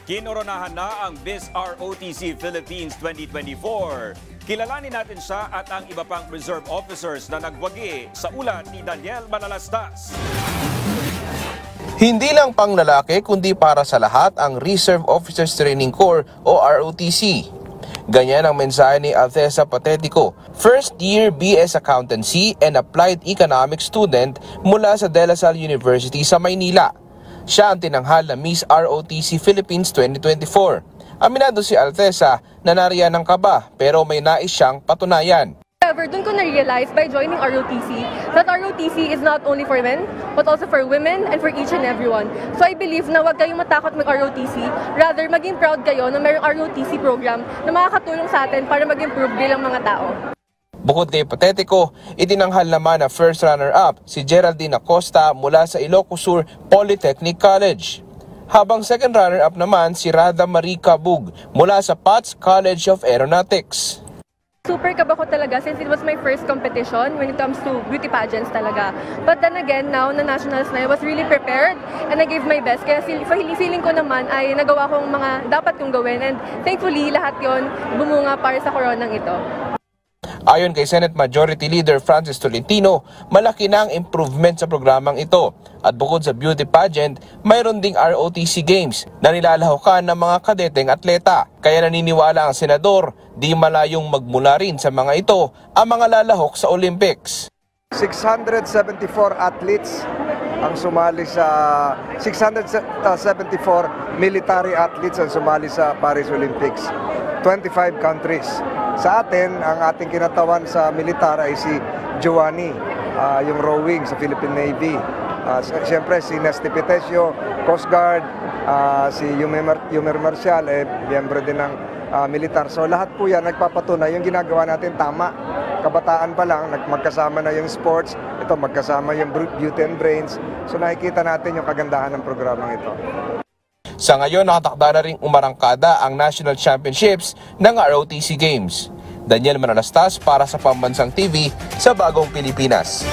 Kinoronahan na ang Miss ROTC Philippines 2024. Kilalanin natin siya at ang iba pang reserve officers na nagwagi sa ulat ni Daniel Manalastas. Hindi lang pang lalaki kundi para sa lahat ang Reserve Officers Training Corps o ROTC. Ganyan ang mensahe ni Althesa Patetico, first-year BS Accountancy and Applied Economics student mula sa De La Salle University sa Maynila. Siya ang tinanghal na Miss ROTC Philippines 2024. Aminado si Althesa na nariyan ng kaba pero may nais siyang patunayan. However, doon ko na-realize by joining ROTC that ROTC is not only for men, but also for women and for each and everyone. So I believe na huwag kayong matakot mag-ROTC, rather maging proud kayo na mayroong ROTC program na makakatulong sa atin para mag-improve bilang mga tao. Bukod kay Patetico, itinanghal naman na first runner-up si Geraldine Acosta mula sa Ilocos Sur Polytechnic College. Habang second runner-up naman si Rada Marie Cabug mula sa Potts College of Aeronautics. Super kaba ko talaga since it was my first competition when it comes to beauty pageants talaga. But then again, now na nationals na, I was really prepared and I gave my best. Kaya feeling ko naman ay nagawa kong mga dapat kong gawin and thankfully lahat yon bumunga para sa koronang ito. Ayon kay Senate Majority Leader Francis Tolentino, malaki na ang improvement sa programang ito. At bukod sa beauty pageant, mayroon ding ROTC Games na nilalahukan ng mga kadeteng atleta. Kaya naniniwala ang senador, di malayong magmula rin sa mga ito ang mga lalahok sa Olympics. 674 athletes ang sumali sa 674 military athletes ang sumali sa Paris Olympics. 25 countries. Sa atin, ang ating kinatawan sa militar ay si Giovanni, yung rowing sa Philippine Navy. Siyempre si Nesty Pitesio, Coast Guard, si Yumer Marcial, miyembro din ng militar. So lahat po yan nagpapatunay, yung ginagawa natin tama. Kabataan pa lang, magkasama na yung sports, ito magkasama yung beauty and brains. So nakikita natin yung kagandahan ng programang ito. Sa ngayon, nakatakda na ring umarangkada ang National Championships ng ROTC Games. Daniel Manalastas para sa Pambansang TV sa Bagong Pilipinas.